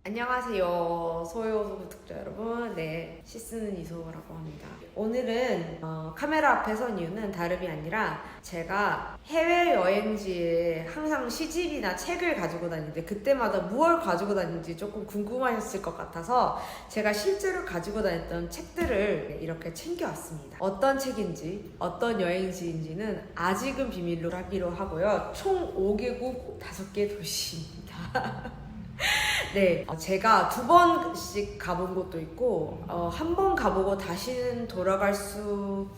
안녕하세요. 소요소 구독자 여러분. 네, 시쓰는 이소라고 합니다. 오늘은 카메라 앞에 선 이유는 다름이 아니라 제가 해외여행지에 항상 시집이나 책을 가지고 다니는데 그때마다 무엇을 가지고 다니는지 조금 궁금하셨을 것 같아서 제가 실제로 가지고 다녔던 책들을 이렇게 챙겨왔습니다. 어떤 책인지 어떤 여행지인지는 아직은 비밀로 하기로 하고요. 총 5개국 5개 도시입니다. 네, 제가 2번씩 가본 곳도 있고 한 번 가보고 다시는 돌아갈 수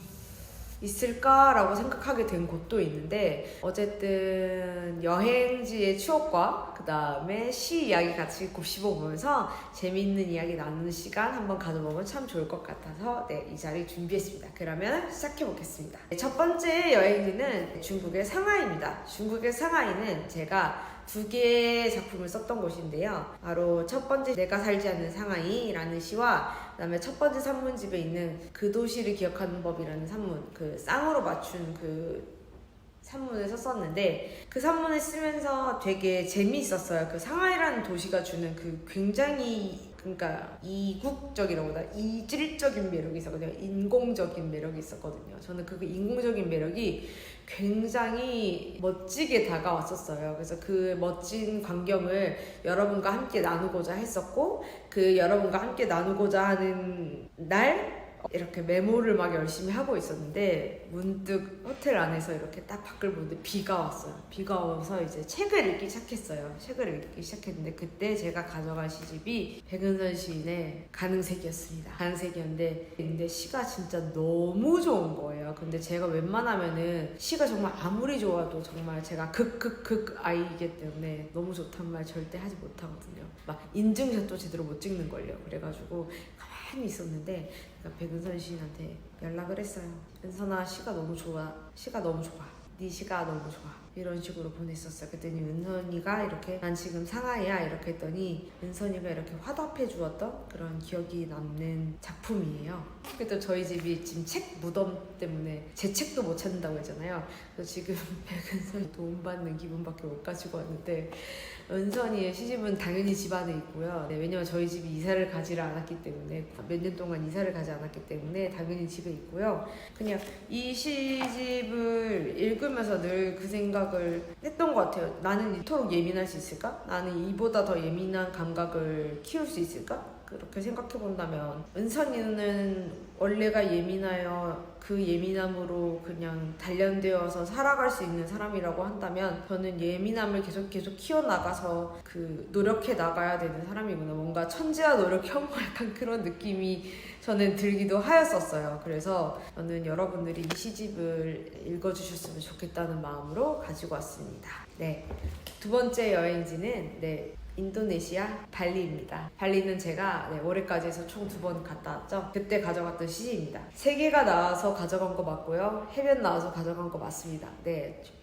있을까라고 생각하게 된 곳도 있는데 어쨌든 여행지의 추억과 그 다음에 시 이야기 같이 곱씹어보면서 재미있는 이야기 나누는 시간 한번 가져보면 참 좋을 것 같아서 이 자리 준비했습니다. 그러면 시작해보겠습니다. 첫 번째 여행지는 중국의 상하이입니다. 중국의 상하이는 제가 2개의 작품을 썼던 곳인데요. 바로 첫 번째 내가 살지 않는 상하이라는 시와 그 다음에 첫 번째 산문집에 있는 그 도시를 기억하는 법이라는 산문, 그 쌍으로 맞춘 그 산문을 썼었는데 그 산문을 쓰면서 되게 재미있었어요. 그 상하이라는 도시가 주는 그 굉장히 그러니까 이국적이라보다 이질적인 매력이 있었거든요. 인공적인 매력이 있었거든요. 저는 그 인공적인 매력이 굉장히 멋지게 다가왔었어요. 그래서 그 멋진 광경을 여러분과 함께 나누고자 했었고 그 여러분과 함께 나누고자 하는 날 이렇게 메모를 막 열심히 하고 있었는데 문득 호텔 안에서 이렇게 딱 밖을 보는데 비가 왔어요. 비가 와서 이제 책을 읽기 시작했어요. 책을 읽기 시작했는데 그때 제가 가져간 시집이 백은선 시인의 가능색이었습니다. 가능색이었는데 근데 시가 진짜 너무 좋은 거예요. 근데 제가 웬만하면은 시가 정말 아무리 좋아도 정말 제가 극 아이이기 때문에 너무 좋단 말 절대 하지 못하거든요. 막 인증샷도 제대로 못 찍는걸요. 그래가지고 가만히 있었는데 백은선 시인한테 연락을 했어요. 은선아, 시가 너무 좋아. 시가 너무 좋아. 네 시가 너무 좋아. 이런 식으로 보냈었어요. 그랬더니 은선이가 이렇게 난 지금 상하이야 이렇게 했더니 은선이가 이렇게 화답해 주었던 그런 기억이 남는 작품이에요. 그래도 저희 집이 지금 책 무덤 때문에 제 책도 못 찾는다고 했잖아요. 그래서 지금 백은선이 도움받는 기분밖에 못 가지고 왔는데 은선이의 시집은 당연히 집안에 있고요. 왜냐면 저희 집이 이사를 가지를 않았기 때문에 몇 년 동안 이사를 가지 않았기 때문에 당연히 집에 있고요. 그냥 이 시집을 읽으면서 늘 그 생각을 했던 것 같아요. 나는 이토록 예민할 수 있을까? 나는 이보다 더 예민한 감각을 키울 수 있을까? 그렇게 생각해 본다면 은선이는 원래가 예민하여 그 예민함으로 그냥 단련되어서 살아갈 수 있는 사람이라고 한다면 저는 예민함을 계속 키워나가서 그 노력해 나가야 되는 사람이구나. 뭔가 천재와 노력 혐오 약간 그런 느낌이 저는 들기도 하였었어요. 그래서 저는 여러분들이 이 시집을 읽어주셨으면 좋겠다는 마음으로 가지고 왔습니다. 네, 2번째 여행지는 인도네시아 발리입니다. 발리는 제가 올해까지 해서 총 2번 갔다 왔죠. 그때 가져갔던 시집입니다. 세계가 나와서 가져간 거 맞고요. 해변 나와서 가져간 거 맞습니다.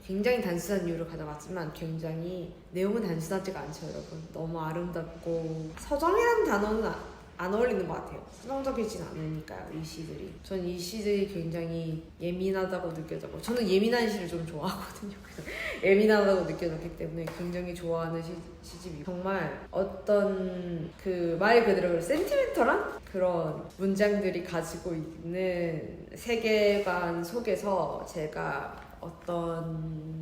굉장히 단순한 이유로 가져갔지만 굉장히 내용은 단순하지가 않죠, 여러분. 너무 아름답고 서정이라는 단어는 안 어울리는 것 같아요. 수동적이진 않으니까요, 이 시들이. 전 이 시들이 굉장히 예민하다고 느껴졌고 저는 예민한 시를 좀 좋아하거든요. 그래서 예민하다고 느껴졌기 때문에 굉장히 좋아하는 시집이 정말 어떤 그 말 그대로 센티멘털한 그런 문장들이 가지고 있는 세계관 속에서 제가 어떤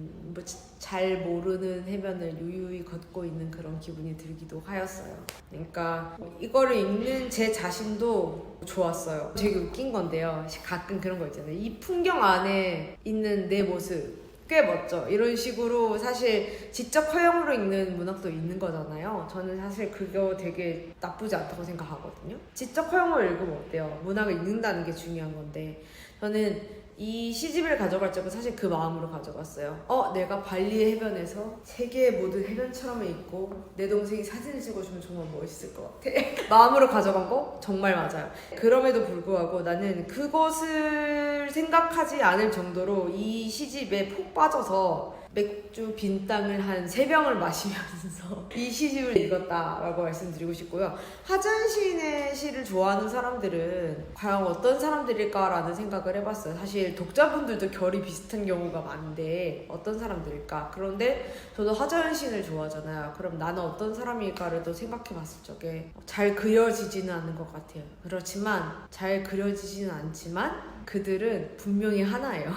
잘 모르는 해변을 유유히 걷고 있는 그런 기분이 들기도 하였어요. 그러니까 이거를 읽는 제 자신도 좋았어요. 되게 웃긴 건데요. 가끔 그런 거 있잖아요. 이 풍경 안에 있는 내 모습 꽤 멋져. 이런 식으로 사실 지적 허용으로 읽는 문학도 있는 거잖아요. 저는 사실 그거 되게 나쁘지 않다고 생각하거든요. 지적 허용으로 읽으면 어때요? 문학을 읽는다는 게 중요한 건데 저는 이 시집을 가져갈 적은 사실 그 마음으로 가져갔어요. 내가 발리 해변에서 세계의 모든 해변처럼 있고 내 동생이 사진을 찍어주면 정말 멋있을 것 같아. 마음으로 가져간 거 정말 맞아요. 그럼에도 불구하고 나는 그것을 생각하지 않을 정도로 이 시집에 푹 빠져서 맥주 빈땅을 한 3병을 마시면서 이 시집을 읽었다라고 말씀드리고 싶고요. 하재현 시인의 시를 좋아하는 사람들은 과연 어떤 사람들일까라는 생각을 해봤어요. 사실 독자분들도 결이 비슷한 경우가 많은데 어떤 사람들일까? 그런데 저도 하재현 시인을 좋아하잖아요. 그럼 나는 어떤 사람일까를 또 생각해봤을 적에 잘 그려지지는 않는 것 같아요. 그렇지만 잘 그려지지는 않지만 그들은 분명히 하나예요.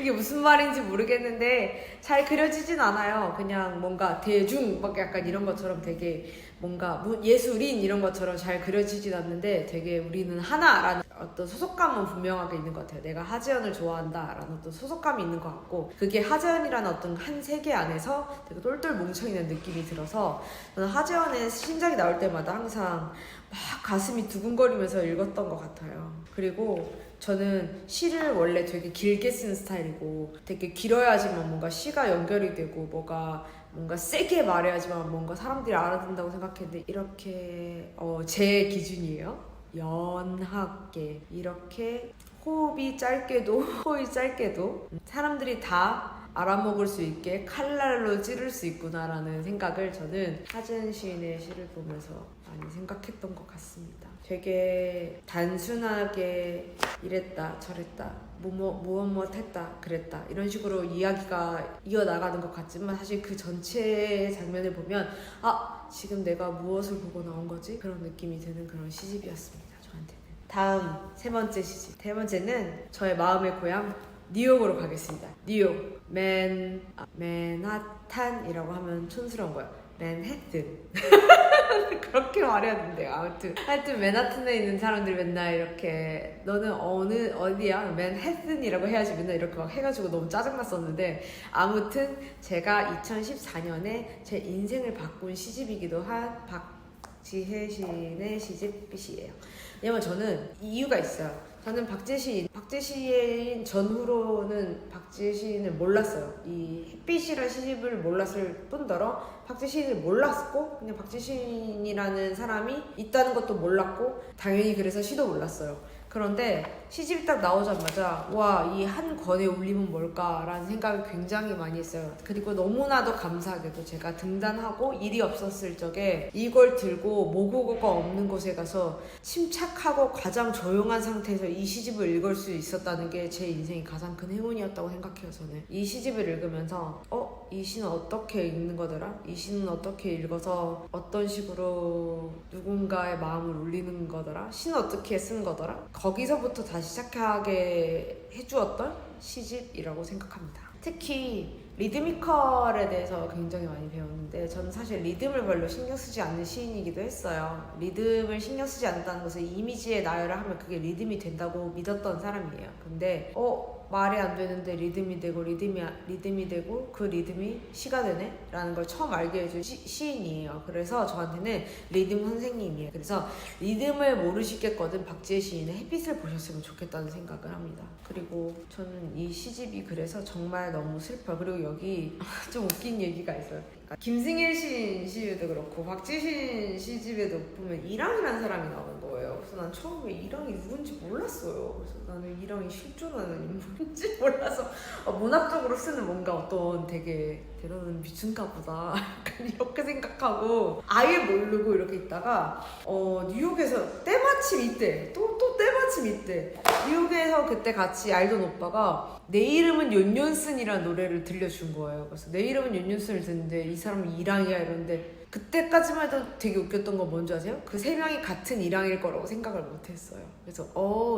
이게 무슨 말인지 모르겠는데 잘 그려지진 않아요. 그냥 뭔가 대중 막 약간 이런 것처럼 되게 뭔가 예술인 이런 것처럼 잘 그려지진 않는데 되게 우리는 하나라는 어떤 소속감은 분명하게 있는 것 같아요. 내가 하재현을 좋아한다라는 어떤 소속감이 있는 것 같고 그게 하재현이라는 어떤 한 세계 안에서 되게 똘똘 뭉쳐있는 느낌이 들어서 저는 하재현의 신작이 나올 때마다 항상 막 가슴이 두근거리면서 읽었던 것 같아요. 그리고 저는 시를 원래 되게 길게 쓰는 스타일이고 되게 길어야지만 뭔가 시가 연결이 되고 뭔가 세게 말해야지만 뭔가 사람들이 알아듣는다고 생각했는데 이렇게 제 기준이에요. 연하게 이렇게 호흡이 짧게도 사람들이 다 알아먹을 수 있게 칼날로 찌를 수 있구나라는 생각을 저는 하재현 시인의 시를 보면서 많이 생각했던 것 같습니다. 되게 단순하게 이랬다 저랬다 무엇 했다 그랬다 이런 식으로 이야기가 이어나가는 것 같지만 사실 그 전체 장면을 보면 지금 내가 무엇을 보고 나온 거지? 그런 느낌이 드는 그런 시집이었습니다. 저한테는. 다음 3번째 시집. 3번째는 저의 마음의 고향 뉴욕으로 가겠습니다. 뉴욕 맨하탄이라고 하면 촌스러운 거예요. 맨해튼 그렇게 말해야 된대요. 하여튼 맨하튼에 있는 사람들 맨날 이렇게 너는 어디야? 맨해튼이라고 해야지 맨날 이렇게 막 해가지고 너무 짜증났었는데 아무튼 제가 2014년에 제 인생을 바꾼 시집이기도 한 박지혜 시인의 시집 빛이에요. 왜냐면 저는 이유가 있어요. 저는 박지혜인 전후로는 박지혜를 몰랐어요. 이 햇빛이라는 시집을 몰랐을 뿐더러 박지혜를 몰랐고 그냥 박지혜이라는 사람이 있다는 것도 몰랐고 당연히 그래서 시도 몰랐어요. 그런데 시집이 딱 나오자마자 와, 이 한 권의 울림은 뭘까라는 생각을 굉장히 많이 했어요. 그리고 너무나도 감사하게도 제가 등단하고 일이 없었을 적에 이걸 들고 모국어가 없는 곳에 가서 침착하고 가장 조용한 상태에서 이 시집을 읽을 수 있었다는 게 제 인생의 가장 큰 행운이었다고 생각해요. 저는 이 시집을 읽으면서 이 시는 어떻게 읽는 거더라? 이 시는 어떻게 읽어서 어떤 식으로 누군가의 마음을 울리는 거더라? 시는 어떻게 쓴 거더라? 거기서부터 다시 시작하게 해주었던 시집이라고 생각합니다. 특히 리드미컬에 대해서 굉장히 많이 배웠는데 저는 사실 리듬을 별로 신경 쓰지 않는 시인이기도 했어요. 리듬을 신경 쓰지 않는다는 것은 이미지에 나열을 하면 그게 리듬이 된다고 믿었던 사람이에요. 근데 말이 안 되는데 리듬이 되고 그 리듬이 시가 되네? 라는 걸 처음 알게 해준 시인이에요. 그래서 저한테는 리듬 선생님이에요. 그래서 리듬을 모르시겠거든 박지혜 시인의 햇빛을 보셨으면 좋겠다는 생각을 합니다. 그리고 저는 이 시집이 그래서 정말 너무 슬퍼요. 그리고 여기 좀 웃긴 얘기가 있어요. 김승일 시인 시집도 그렇고 박지혜 시인 시집에도 보면 이랑이라는 사람이 나오는 거예요. 그래서 난 처음에 이랑이 누군지 몰랐어요. 그래서 나는 이랑이 실존하는 인물인지 몰라서 문학적으로 쓰는 뭔가 어떤 되게 너는 미친가 보다 약간 이렇게 생각하고 아예 모르고 이렇게 있다가 뉴욕에서 때마침 이때 또 때마침 이때 뉴욕에서 그때 같이 알던 오빠가 내 이름은 윤윤슨이라는 노래를 들려준 거예요. 그래서 내 이름은 윤윤슨을 듣는데 이 사람이 이랑이야 이러는데 그때까지만 해도 되게 웃겼던 건 뭔지 아세요? 그 3명이 같은 이랑일 거라고 생각을 못했어요. 그래서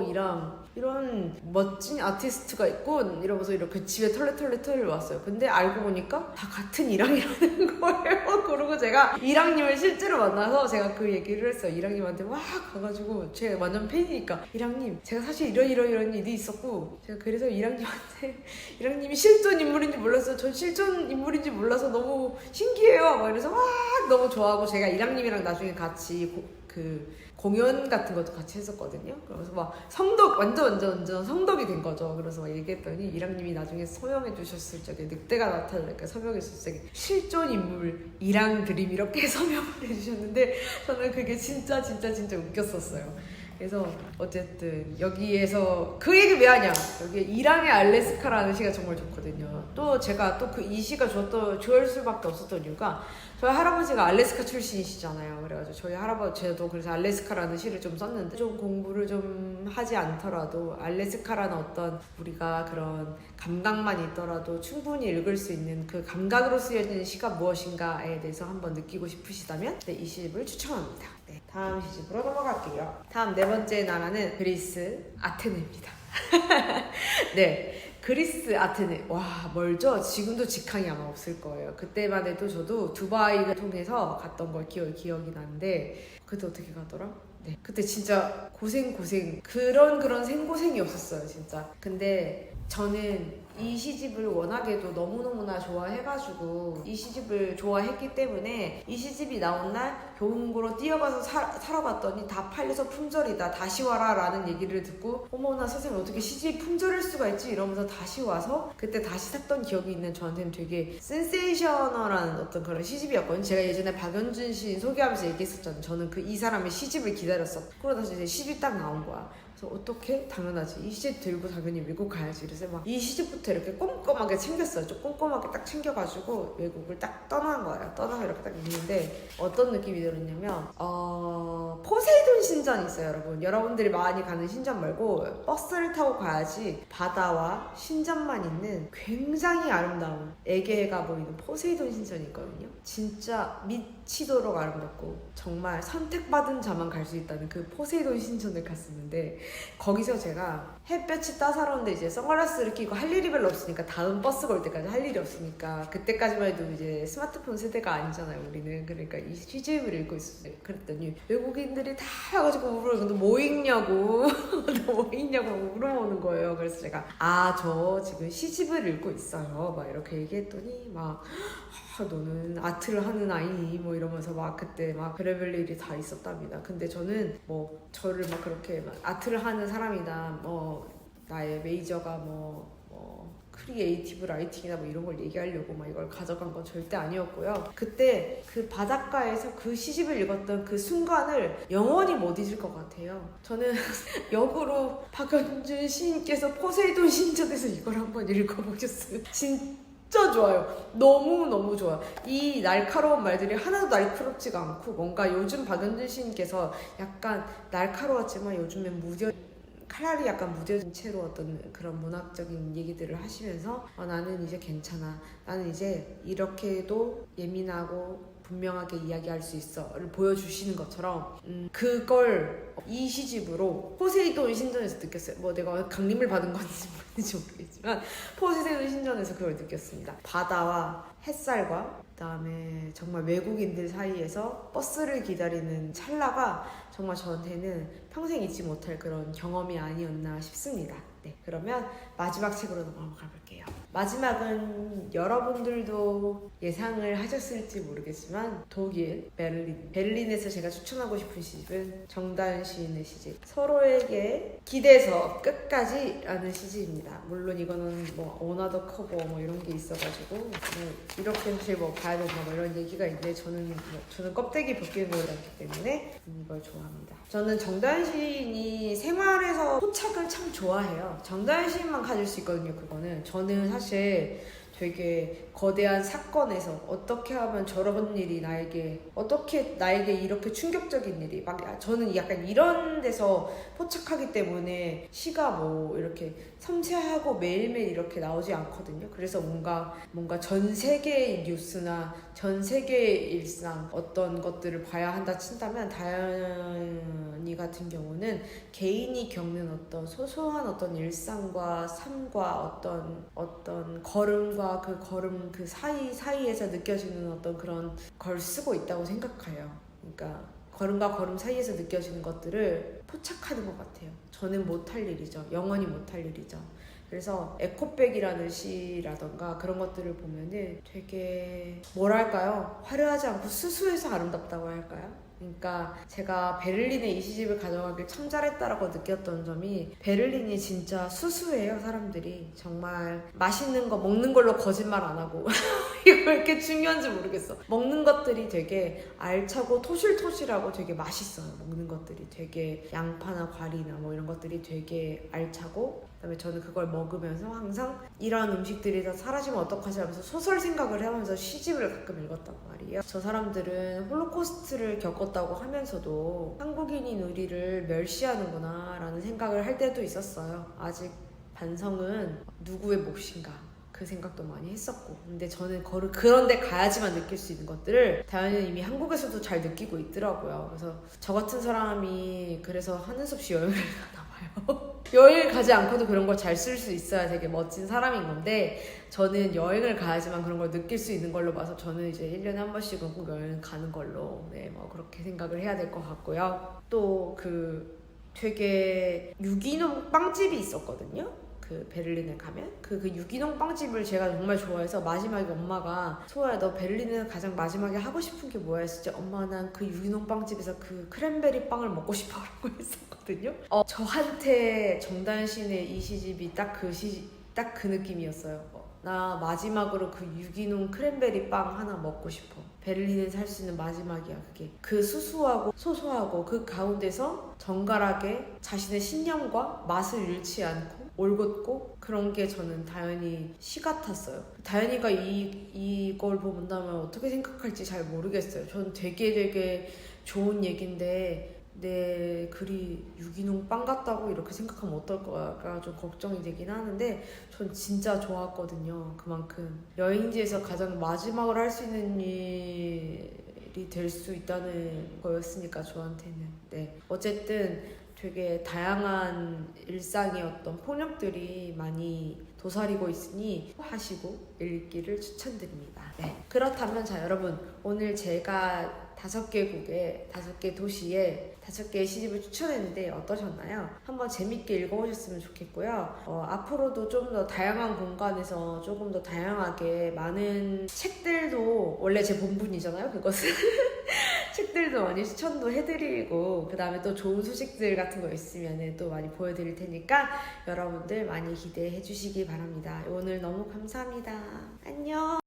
이랑 이런 멋진 아티스트가 있군 이러면서 이렇게 집에 털레 왔어요. 근데 알고 보니까 다 같은 이랑이라는 거예요. 그리고 제가 이랑님을 실제로 만나서 제가 그 얘기를 했어요. 이랑님한테 막 가가지고 제가 완전 팬이니까 이랑님 제가 사실 이런 일이 있었고 제가 그래서 이랑님이 실존 인물인지 몰랐어요. 전 실존 인물인지 몰라서 너무 신기해요. 막 이래서 막 너무 좋아하고 제가 이랑님이랑 나중에 같이 그 공연 같은 것도 같이 했었거든요. 그래서 막 완전 성덕이 된 거죠. 그래서 막 얘기했더니 이랑님이 나중에 서명해 주셨을 적에 늑대가 나타나니까 서명했을 적에 실존 인물 이랑 드림 이렇게 서명을 해주셨는데 저는 그게 진짜 웃겼었어요. 그래서 어쨌든 여기에서 그 얘기 왜 하냐? 여기 이랑의 알래스카라는 시가 정말 좋거든요. 또 제가 또 이 시가 좋을 수밖에 없었던 이유가 저희 할아버지가 알래스카 출신이시잖아요. 그래가지고 저희 할아버지 저도 그래서 알래스카라는 시를 좀 썼는데 좀 공부를 좀 하지 않더라도 알래스카라는 어떤 우리가 그런 감각만 있더라도 충분히 읽을 수 있는 그 감각으로 쓰여지는 시가 무엇인가에 대해서 한번 느끼고 싶으시다면 네, 이 시집을 추천합니다. 네, 다음 시집으로 넘어갈게요. 다음 네 번째 나라는 그리스 아테네입니다. 네. 그리스 아테네 와 멀죠? 지금도 직항이 아마 없을 거예요. 그때만 해도 저도 두바이를 통해서 갔던 걸 기억이 나는데 그때 어떻게 가더라? 네 그때 진짜 고생 그런 생고생이 없었어요 진짜. 근데 저는 이 시집을 워낙에도 너무너무나 좋아해가지고 이 시집을 좋아했기 때문에 이 시집이 나온 날 교보문고로 뛰어가서 사러 갔더니 다 팔려서 품절이다 다시 와라 라는 얘기를 듣고 어머나 세상에 어떻게 시집이 품절일 수가 있지 이러면서 다시 와서 그때 다시 샀던 기억이 있는 저한테는 되게 센세이셔널한 어떤 그런 시집이었거든요. 제가 예전에 박연준 시인 소개하면서 얘기했었잖아요. 저는 이 사람의 시집을 기다렸어. 그러다 이제 시집이 딱 나온 거야. 그래서 어떻게? 당연하지. 이 시집 들고 당연히 외국 가야지. 그래서 막 이 시집부터 이렇게 꼼꼼하게 챙겼어요. 좀 꼼꼼하게 딱 챙겨가지고 외국을 딱 떠난 거예요. 떠나서 이렇게 딱 있는데 어떤 느낌이 들었냐면 포세이돈 신전이 있어요. 여러분들이 많이 가는 신전 말고 버스를 타고 가야지 바다와 신전만 있는 굉장히 아름다운 에게해가 보이는 포세이돈 신전이 있거든요. 진짜 미치도록 아름답고 정말 선택받은 자만 갈 수 있다는 그 포세이돈 신전을 갔었는데 거기서 제가 햇볕이 따사로운데 이제 선글라스를 끼고 할 일이 별로 없으니까 다음 버스가 올 때까지 할 일이 없으니까 그때까지만 해도 이제 스마트폰 세대가 아니잖아요 우리는. 그러니까 이 시집을 읽고 있었어요. 그랬더니 외국인들이 다 와가지고 물어보는데 뭐 읽냐고 뭐 읽냐고 물어보는 거예요. 그래서 제가 저 지금 시집을 읽고 있어요 막 이렇게 얘기했더니 막 너는 아트를 하는 아이니 뭐 이러면서 막 그때 막 그래볼 일이 다 있었답니다. 근데 저는 뭐 저를 막 그렇게 막 아트를 하는 사람이다 뭐 나의 메이저가 뭐 크리에이티브 라이팅이나 뭐 이런 걸 얘기하려고 막 이걸 가져간 건 절대 아니었고요. 그때 그 바닷가에서 그 시집을 읽었던 그 순간을 영원히 못 잊을 것 같아요. 저는 역으로 박연준 시인께서 포세이돈 신전에서 이걸 한번 읽어보셨어요. 진짜 좋아요. 너무너무 좋아요. 이 날카로운 말들이 하나도 날카롭지가 않고 뭔가 요즘 박연준 시인께서 약간 날카로웠지만 요즘엔 칼날이 약간 무뎌진 채로 어떤 그런 문학적인 얘기들을 하시면서 나는 이제 괜찮아. 나는 이제 이렇게도 예민하고 분명하게 이야기할 수 있어를 보여주시는 것처럼 그걸 이 시집으로 포세이돈 신전에서 느꼈어요. 뭐 내가 강림을 받은 건지 뭔지 모르겠지만 포세이돈 신전에서 그걸 느꼈습니다. 바다와 햇살과 그다음에 정말 외국인들 사이에서 버스를 기다리는 찰나가 정말 저한테는 평생 잊지 못할 그런 경험이 아니었나 싶습니다. 네, 그러면 마지막 책으로 넘어가 볼게요. 마지막은 여러분들도 예상을 하셨을지 모르겠지만 독일 베를린에서 제가 추천하고 싶은 시집은 정다은 시인의 시집 서로에게 기대서 끝까지 라는 시집입니다. 물론 이거는 뭐 어나더 커버 뭐 이런 게 있어가지고 뭐 이렇게 사실 뭐 봐야 된다 뭐 이런 얘기가 있는데 저는 껍데기 벗기는 걸 않기 때문에 이걸 좋아합니다. 저는 정다은 시인이 생활에서 포착을 참 좋아해요. 정다은 시인만 가질 수 있거든요. 그거는 저는 사실 되게 거대한 사건에서 어떻게 하면 저런 일이 어떻게 나에게 이렇게 충격적인 일이 저는 약간 이런 데서 포착하기 때문에 시가 뭐 이렇게 섬세하고 매일매일 이렇게 나오지 않거든요. 그래서 뭔가 전 세계의 뉴스나 전 세계의 일상 어떤 것들을 봐야 한다 친다면 다현이 같은 경우는 개인이 겪는 어떤 소소한 어떤 일상과 삶과 어떤 걸음과 그 걸음 그 사이에서 느껴지는 어떤 그런 걸 쓰고 있다고 생각해요. 그러니까 걸음과 걸음 사이에서 느껴지는 것들을 포착하는 것 같아요. 저는 못할 일이죠. 영원히 못할 일이죠. 그래서 에코백이라는 시라던가 그런 것들을 보면은 되게 뭐랄까요? 화려하지 않고 수수해서 아름답다고 할까요? 그러니까 제가 베를린에 이 시집을 가져가길 참 잘했다라고 느꼈던 점이 베를린이 진짜 수수해요. 사람들이 정말 맛있는 거 먹는 걸로 거짓말 안 하고 왜 이렇게 중요한지 모르겠어. 먹는 것들이 되게 알차고 토실토실하고 되게 맛있어요. 먹는 것들이 되게 양파나 과리나 뭐 이런 것들이 되게 알차고, 그다음에 저는 그걸 먹으면서 항상 이런 음식들이 다 사라지면 어떡하지 하면서 소설 생각을 하면서 시집을 가끔 읽었단 말이에요. 저 사람들은 홀로코스트를 겪었다고 하면서도 한국인인 우리를 멸시하는구나 라는 생각을 할 때도 있었어요. 아직 반성은 누구의 몫인가, 그 생각도 많이 했었고. 근데 저는 그런 데 가야지만 느낄 수 있는 것들을 다현이는 이미 한국에서도 잘 느끼고 있더라고요. 그래서 저 같은 사람이 그래서 하는 수 없이 여행을 가나 봐요. 여행을 가지 않고도 그런 걸 잘 쓸 수 있어야 되게 멋진 사람인 건데, 저는 여행을 가야지만 그런 걸 느낄 수 있는 걸로 봐서 저는 이제 1년에 한 번씩은 꼭 여행 가는 걸로 뭐 그렇게 생각을 해야 될 것 같고요. 또 되게 유기농 빵집이 있었거든요. 그 베를린에 가면 그 유기농 빵집을 제가 정말 좋아해서 마지막에 엄마가 소아야 너 베를린에서 가장 마지막에 하고 싶은 게 뭐야 했을 때 엄마 난 그 유기농 빵집에서 그 크랜베리 빵을 먹고 싶어 라고 했었거든요. 저한테 정단신의 이 시집이 딱 그 느낌이었어요. 나 마지막으로 그 유기농 크랜베리 빵 하나 먹고 싶어. 베를린에 살 수 있는 마지막이야 그게. 그 수수하고 소소하고 그 가운데서 정갈하게 자신의 신념과 맛을 잃지 않고 올곧고, 그런 게 저는 다현이 시 같았어요. 다현이가 이걸 본다면 어떻게 생각할지 잘 모르겠어요. 저는 되게 좋은 얘기인데 내 글이 유기농 빵 같다고 이렇게 생각하면 어떨까 좀 걱정이 되긴 하는데, 전 진짜 좋았거든요. 그만큼 여행지에서 가장 마지막으로 할 수 있는 일이 될 수 있다는 거였으니까 저한테는. 네, 어쨌든 되게 다양한 일상의 어떤 폭력들이 많이 도사리고 있으니 하시고 읽기를 추천드립니다. 네, 그렇다면 자 여러분, 오늘 제가 5개국에 5개 도시에 5개의 시집을 추천했는데 어떠셨나요? 한번 재밌게 읽어보셨으면 좋겠고요. 앞으로도 좀 더 다양한 공간에서 조금 더 다양하게 많은 책들도, 원래 제 본분이잖아요 그것은. 책들도 많이 추천도 해드리고, 그 다음에 또 좋은 소식들 같은 거 있으면 또 많이 보여드릴 테니까 여러분들 많이 기대해 주시기 바랍니다. 오늘 너무 감사합니다. 안녕.